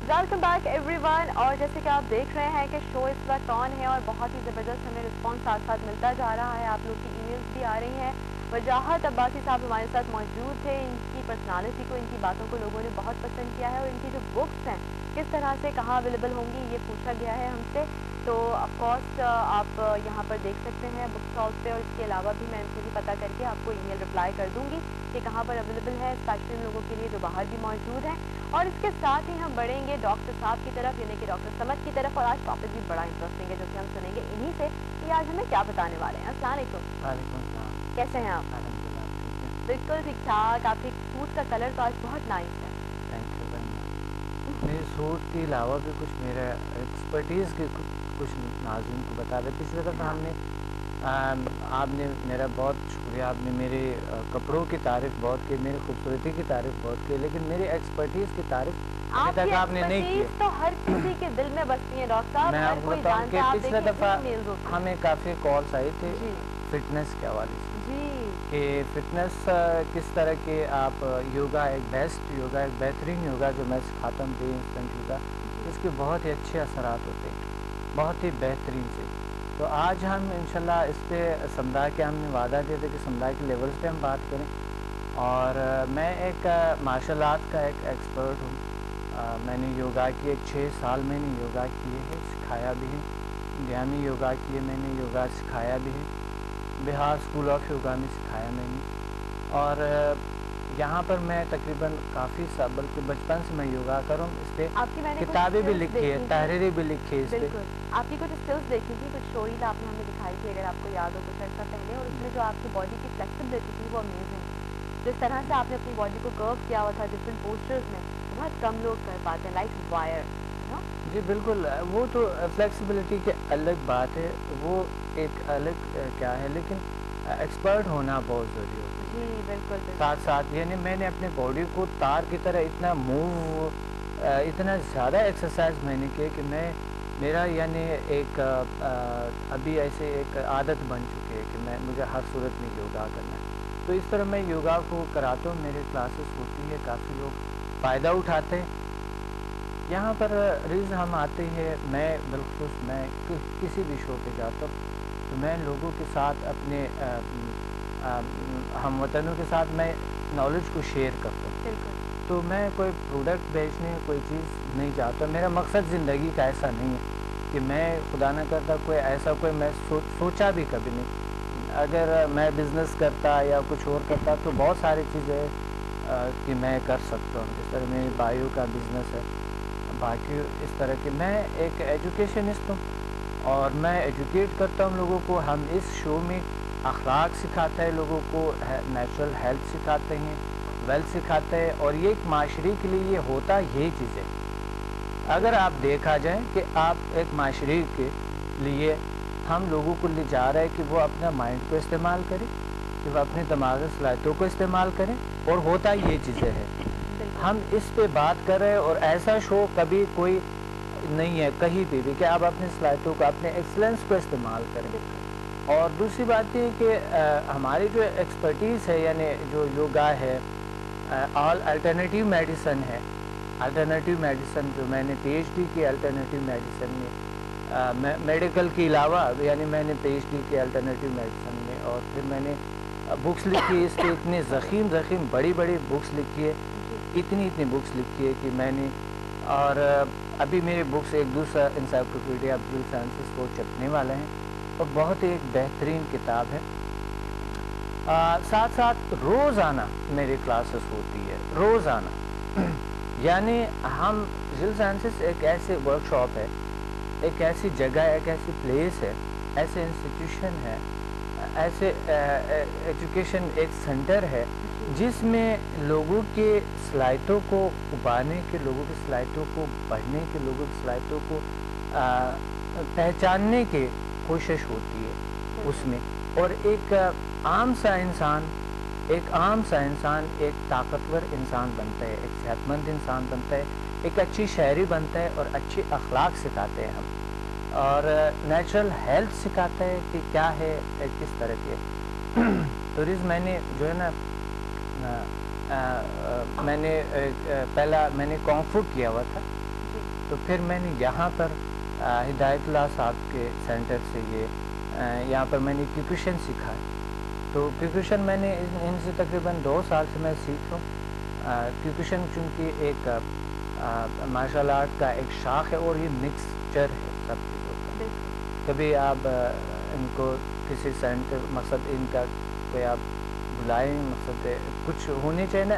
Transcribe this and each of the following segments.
Welcome back every one. اور جیسے کہ آپ دیکھ رہے ہیں کہ شو اس وقت آن ہے اور بہت ہی زبردست ہمیں رسپانس ساتھ ساتھ ملتا جا رہا ہے. آپ لوگ کی ای میلز بھی آ رہی ہیں. وجاہت عباسی صاحب ہمارے ساتھ موجود تھے. ان کی پرسنالٹی کو، ان کی باتوں کو لوگوں نے بہت پسند کیا ہے، اور ان کی جو بکس ہیں کس طرح سے کہاں اویلیبل ہوں گی یہ پوچھا گیا ہے ہم سے. تو آف کورس آپ یہاں پر دیکھ سکتے ہیں بک اسٹال پہ، اور اس کے علاوہ بھی میں ان سے بھی پتہ کر کے آپ کو ای میل رپلائی کر دوں گی کہ کہاں پر اویلیبل ہے، اسپیشلی ان لوگوں کے لیے جو باہر بھی موجود ہیں. اور اس کے ساتھ ہی ہم بڑھیں گے ڈاکٹر صاحب کی طرف، یعنی کہ ڈاکٹر سمد کی طرف. اور آج ٹاپک بھی بڑا انٹرسٹنگ ہے جو کہ ہم سنیں گے انہی سے کہ آج ہمیں کیا بتانے والے ہیں. السلام علیکم. وعلیکم السلام. کیسے ہیں آپ؟ بالکل ٹھیک ٹھاک. آپ کے سوٹ کا کلر تو آج بہت نائس ہے. Thank you very much. میرے سوٹ کے علاوہ بھی کچھ میرا ایکسپرٹیز کے کچھ ناظرین کو بتا رہے. پچھلی دفعہ ہم نے آپ نے میرا بہت شکریہ، آپ نے میرے کپڑوں کی تعریف بہت کی، میری خوبصورتی کی تعریف بہت کی، لیکن میری ایکسپرٹیز کی تعریف ابھی تک آپ نے نہیں کی. تو ہر کسی کے دل میں بستی ہے ڈاکٹر صاحب. میں آپ کو بتاؤں کہ پچھلے دفعہ ہمیں کافی کالس آئی تھی فٹنس کے حوالے سے کہ فٹنس کس طرح کے آپ یوگا ایک بیسٹ یوگا، ایک بہترین یوگا جو میں سکھاتا ہوں، پری انسٹنٹ یوگا، اس کے بہت ہی اچھے اثرات ہوتے ہیں، بہت ہی بہترین سے. تو آج ہم انشاءاللہ اس پہ سمدھا کے ہم نے وعدہ کیا تھا کہ سمدھا کے لیولز پہ ہم بات کریں. اور میں ایک مارشل آرٹ کا ایک ایکسپرٹ ہوں. میں نے یوگا کی 6 سال میں نے یوگا کیے ہیں، سکھایا بھی ہے. انڈیا میں یوگا کیے میں نے، یوگا سکھایا بھی ہے. بہار اسکول آف یوگا میں سکھایا میں نے. اور یہاں پر میں تقریباً کافی بلکہ بچپن سے میں یوگا کروں. اس پہ کتابیں بھی لکھی ہے، تحریریں بھی لکھی ہے اس پہ. آپ کی کچھ اسکلس دیکھی تھی، کچھ شوریز آپ نے ہمیں دکھائی تھی اگر آپ کو یاد ہو کچھ عرصہ پہلے، اور اس میں جو آپ کی باڈی کی فلیکسیبلٹی تھی وہ امیزنگ. جس طرح سے آپ نے اپنی باڈی کو کرو کیا ہوا تھا ڈفرینٹ پوسچرز میں، بہت کم لوگ کر پاتے ہیں، لائک وائر. جی بالکل، وہ تو فلیکسیبلٹی کی الگ بات ہے، وہ ایک الگ کیا ہے، لیکن ایکسپرٹ ہونا بہت ضروری ہوتا ہے. جی بالکل. ساتھ ساتھ یعنی میں نے اپنے باڈی کو تار کی طرح اتنا موو، اتنا زیادہ ایکسرسائز میں نے کی کہ میرا یعنی ایک ابھی ایسے ایک عادت بن چکی ہے کہ مجھے ہر صورت میں یوگا کرنا ہے. تو اس طرح میں یوگا کو کراتا ہوں، میرے کلاسز ہوتی ہے، کافی لوگ فائدہ اٹھاتے ہیں. یہاں پر ریز ہم آتے ہیں، میں بالخصوص میں کسی بھی شو پہ جاتا ہوں تو میں لوگوں کے ساتھ اپنے ہم وطنوں کے ساتھ میں نالج کو شیئر کرتا ہوں. تو میں کوئی پروڈکٹ بیچنے کوئی چیز نہیں چاہتا. میرا مقصد زندگی کا ایسا نہیں ہے کہ میں خدا نہ کرتا کوئی ایسا کوئی میں سوچا بھی کبھی نہیں. اگر میں بزنس کرتا یا کچھ اور کرتا تو بہت ساری چیزیں کہ میں کر سکتا ہوں. جس طرح میری بائیو کا بزنس ہے، باقی اس طرح کے. میں ایک ایجوکیشنسٹ ہوں اور میں ایجوکیٹ کرتا ہوں لوگوں کو. ہم اس شو میں اخلاق سکھاتے ہیں لوگوں کو، نیچرل ہیلتھ سکھاتے ہیں، ویلتھ سکھاتے ہیں. اور یہ ایک معاشرے کے لیے یہ ہوتا یہی چیز ہے. اگر آپ دیکھا جائے کہ آپ ایک معاشرے کے لیے ہم لوگوں کو لے جا رہے ہیں کہ وہ اپنا مائنڈ کو استعمال کریں، کہ وہ اپنی دماغی صلاحیتوں کو استعمال کریں، اور ہوتا یہ چیزیں ہیں. ہم اس پہ بات کر رہے ہیں اور ایسا شو کبھی کوئی نہیں ہے کہیں بھی کہ آپ اپنی صلاحیتوں کو، اپنے ایکسلنس کو استعمال کریں. اور دوسری بات یہ کہ ہماری جو ایکسپرٹیز ہے، یعنی جو یوگا ہے، آل الٹرنیٹیو میڈیسن ہے. الٹرنیٹیو میڈیسن جو میں نے پی ایچ ڈی کی الٹرنیٹیو میڈیسن میں، میڈیکل کے علاوہ یعنی میں نے پی ایچ ڈی کی الٹرنیٹیو میڈیسن میں. اور پھر میں نے بکس لکھی اس کے اتنے ضخیم بڑی بکس لکھی ہے، اتنی بکس لکھی ہے کہ میں نے. اور ابھی میرے بکس ایک دوسرا انسائکلوپیڈیا آف جل سائنسز وہ چھپنے والے ہیں، اور بہت ایک بہترین کتاب ہے. ساتھ ساتھ روزانہ میری کلاسز ہوتی ہے، روزانہ. یعنی ہم جل سائنسز ایک ایسے ورک شاپ ہے، ایک ایسی جگہ ہے، ایک ایسی پلیس ہے، ایسے انسٹیٹیوشن ہے، ایسے ایجوکیشن ایک سینٹر ہے جس میں لوگوں کے صلاحیتوں کو ابھارنے کے، لوگوں کی صلاحیتوں کو بڑھنے کے، لوگوں کی صلاحیتوں کو پہچاننے کی کوشش ہوتی ہے اس میں. اور ایک عام سا انسان ایک طاقتور انسان بنتا ہے، ایک صحت مند انسان بنتا ہے، ایک اچھی شاعری بنتا ہے، اور اچھی اخلاق سکھاتے ہیں ہم. اور نیچرل ہیلتھ سکھاتا ہے کہ کیا ہے کس طرح کے. تو ریز میں نے جو ہے نا میں نے پہلا میں نے کونفو کیا ہوا تھا, تو پھر میں نے یہاں پر ہدایت اللہ صاحب کے سینٹر سے یہاں پر میں نے کیوکوشن سیکھا ہے. تو کیوکوشن میں نے ان سے تقریباً 2 سال سے میں سیکھ رہا ہوں. کیوکوشن چونکہ ایک مارشل آرٹ کا ایک شاخ ہے اور یہ مکسچر ہے سب چیزوں کا. کبھی آپ ان کو کسی سینٹر مقصد ان کا کوئی آپ بلائیں, مقصد کچھ ہونے چاہیے نا,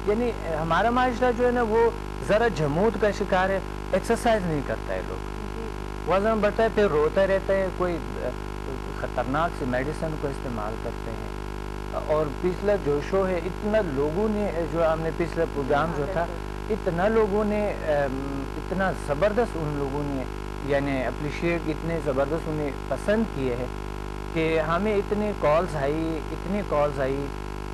یعنی ہمارا معاشرہ جو ہے نا وہ ذرا جمود کا شکار ہے, ایکسرسائز نہیں کرتا ہے, لوگ وزن بڑھتا ہے پھر روتا رہتا ہے, کوئی خطرناک سی میڈیسن کو استعمال کرتے ہیں. اور پچھلا جو شو ہے اتنا لوگوں نے, جو ہم نے پچھلا پروگرام جو تھا اتنا لوگوں نے اتنا زبردست ان لوگوں نے یعنی اپریشیٹ اتنے زبردست انہیں پسند کیے ہیں کہ ہمیں اتنے کالز آئی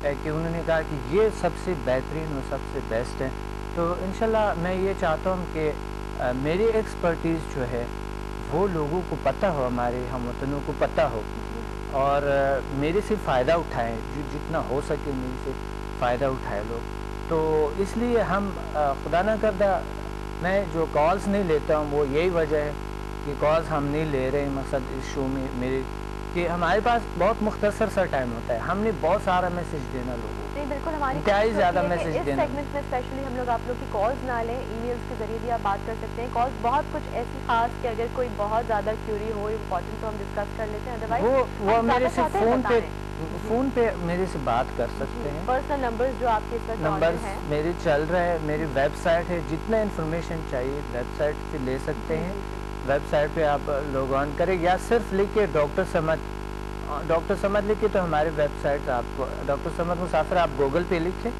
کہ انہوں نے کہا کہ یہ سب سے بہترین اور سب سے بیسٹ ہے. تو انشاءاللہ میں یہ چاہتا ہوں کہ میری ایکسپرٹیز جو ہے وہ لوگوں کو پتہ ہو, ہمارے ہم وطنوں کو پتہ ہو, اور میرے سے فائدہ اٹھائیں, جتنا ہو سکے میرے سے فائدہ اٹھائے لوگ. تو اس لیے ہم خدا نہ کردہ میں جو کالز نہیں لیتا ہوں وہ یہی وجہ ہے کہ کالز ہم نہیں لے رہے ہیں. مقصد اس شو میں میرے کہ ہمارے پاس بہت مختصر سا ٹائم ہوتا ہے, ہم نے بہت سارا میسج دینا لوگوں کو, بالکل ہماری انتہائی زیادہ میسج دینا. اس سیگمنٹ میں اسپیشلی ہم لوگ آپ لوگ کی کالز نہ لیں, ای میلز کے ذریعے بھی آپ بات کر سکتے ہیں. کالز بہت کچھ ایسی خاص کہ اگر کوئی بہت زیادہ کیوری ہو امپورٹنٹ تو ہم ڈسکس کر لیتے ہیں, ادروائز وہ میرے سے فون پہ میرے سے بات کر سکتے ہیں. پرسنل نمبرز جو آپ کے ساتھ نمبرز میرے چل رہا ہے, میری ویب سائٹ ہے, جتنا انفارمیشن چاہیے ویب سائٹ سے لے سکتے ہیں. ویب سائٹ پہ آپ لوگ آن کریں یا صرف لکھے ڈاکٹر سمد لکھے تو ہمارے ویب سائٹ, آپ ڈاکٹر سمد مسافر آپ گوگل پہ لکھیں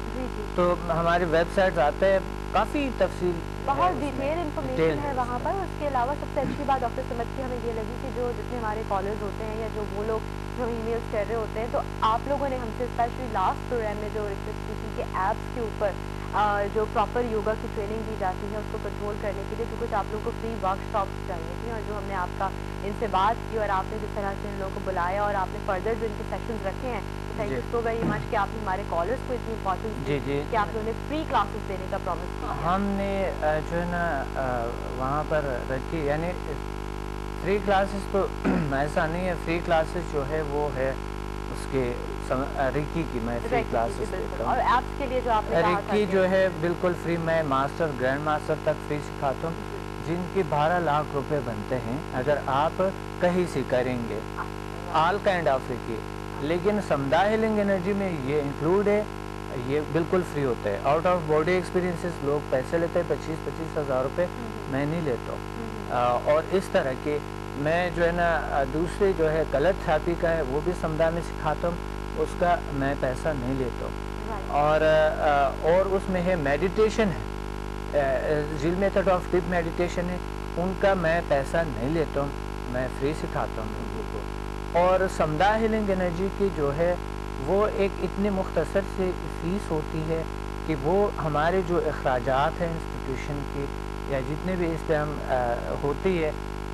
تو ہمارے ویب سائٹ آتا ہے, کافی تفصیل بہت ڈیٹیل انفارمیشن ہے وہاں پر. اس کے علاوہ سب سے اچھی بات ڈاکٹر سمد کی ہمیں یہ لگی کہ جو جتنے ہمارے کالرز ہوتے ہیں یا جو وہ لوگ جو ای میلز کر رہے ہوتے ہیں, تو آپ لوگوں نے ہم سے اسپیشلی لاسٹ پروگرام میں جو ریکویسٹ کی تھی کہ ایپس کے اوپر جو پراپر یوگا کی ٹریننگ دی جاتی ہے اس کو کنٹرول کرنے کے لیے, جو کچھ آپ لوگوں کو فری ورک شاپس چاہیے تھیں, اور جو ہم نے آپ کا ان سے بات کی اور آپ نے جس طرح سے ان لوگوں کو بلایا اور آپ نے فردر جو ان کے سیشنز رکھے ہیں, thank you so very much کہ آپ نے ہمارے کالرز کو اتنی امپورٹنس دی کہ آپ نے فری کلاسز دینے کا پرومس کیا. ہم نے جو ہے نا وہاں پر رکھی, یعنی فری کلاسز تو ایسا نہیں ہے, فری کلاسز جو ہے وہ ہے اس کے ریکی کی میں فری کلاسز دیتا ہوں, اور ایپس کے لیے جو آپ نے کہا تھا ریکی جو ہے بالکل فری, میں ماسٹر گرینڈ ماسٹر تک فری سکھاتا ہوں, جن کے 12 لاکھ روپے بنتے ہیں اگر آپ کہیں سے کریں گے, آل کائنڈ آف ریکی. لیکن سمدا ہیلنگ انرجی میں یہ انکلوڈ ہے, یہ بالکل فری ہوتا ہے. آؤٹ آف باڈی ایکسپیرینسز لوگ پیسے لیتے ہیں 25-25 ہزار روپے, میں نہیں لیتا ہوں. اور اس طرح کے میں جو ہے نا دوسرے جو ہے کلر تھراپی کا ہے وہ بھی سمدا میں سکھاتا ہوں, اس کا میں پیسہ نہیں لیتا ہوں. اور اس میں ہے میڈیٹیشن ہے, real method of deep meditation ہے, ان کا میں پیسہ نہیں لیتا ہوں, میں فری سکھاتا ہوں لوگوں کو. اور سمدا ہیلنگ انرجی کی جو ہے وہ ایک اتنی مختصر سے فیس ہوتی ہے کہ وہ ہمارے جو اخراجات ہیں انسٹیٹیوشن کی یا جتنے بھی اس پہ ہم ہوتی ہے,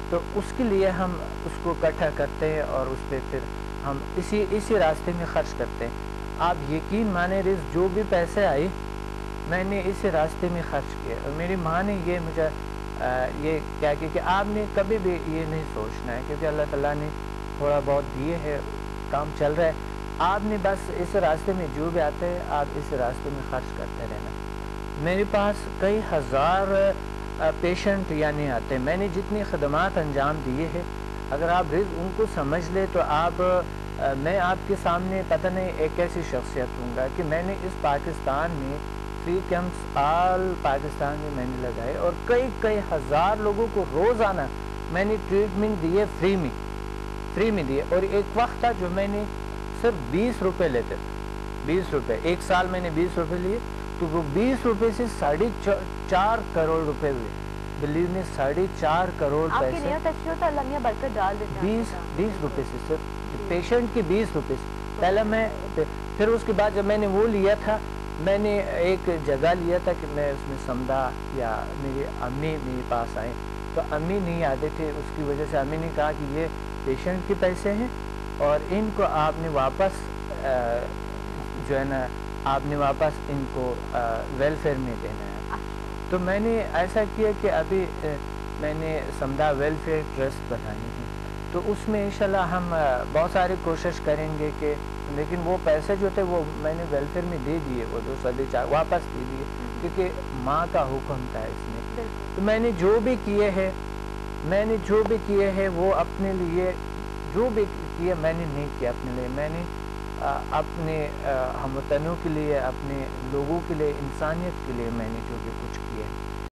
تو اس کے لیے ہم اس کو اکٹھا کرتے ہیں اور اس پہ پھر ہم اسی راستے میں خرچ کرتے ہیں. آپ یقین مانے رز جو بھی پیسے آئے میں نے اسی راستے میں خرچ کیا. اور میری ماں نے یہ مجھے یہ کیا کہ آپ نے کبھی بھی یہ نہیں سوچنا ہے, کیونکہ اللہ تعالیٰ نے تھوڑا بہت دیے ہے, کام چل رہا ہے, آپ نے بس اس راستے میں جو بھی آتے ہیں آپ اس راستے میں خرچ کرتے رہنا. میرے پاس کئی ہزار پیشنٹ یعنی آتے ہیں, میں نے جتنی خدمات انجام دیے ہیں اگر آپ ان کو سمجھ لے تو آپ میں آپ کے سامنے پتہ نہیں ایک ایسی شخصیت ہوں گا کہ میں نے اس پاکستان میں فری کیمپس آل پاکستان میں میں نے لگائے اور کئی ہزار لوگوں کو روزانہ میں نے ٹریٹمنٹ دیے فری میں دیے. اور ایک وقت تھا جو میں نے صرف 20 روپے لیتے تھے, 20 روپے, ایک سال میں نے 20 روپے لیے, تو وہ 20 روپے سے 4.5 کروڑ روپے ہوئے. بلیو میں 4.5 کروڑ پیسے 20 روپے سے, صرف پیشنٹ کے 20 روپے سے. پہلے میں پھر اس کے بعد جب میں نے وہ لیا تھا, میں نے ایک جگہ لیا تھا کہ میں اس میں سمدا یا میری امی میرے پاس آئیں تو امی نہیں آتے تھے، اس کی وجہ سے امی نے کہا کہ یہ پیشنٹ کے پیسے ہیں اور ان کو آپ نے واپس جو ہے نا آپ نے واپس ان کو ویلفیئر میں دینا ہے۔ تو میں نے ایسا کیا کہ ابھی میں نے سمدھا ویلفیئر ٹرسٹ بنانی ہے، تو اس میں انشاءاللہ ہم بہت ساری کوشش کریں گے کہ، لیکن وہ پیسے جو تھے وہ میں نے ویلفیئر میں دے دیے، وہ 204 واپس دے دیے، کیونکہ ماں کا حکم تھا اس میں۔ تو میں نے جو بھی کیے ہیں وہ اپنے لیے، جو بھی کیا میں نے نہیں کیا اپنے لیے، میں نے اپنے ہم وطنوں کے لیے، اپنے لوگوں کے لیے، انسانیت کے لیے میں نے جو بھی کچھ کیا ہے۔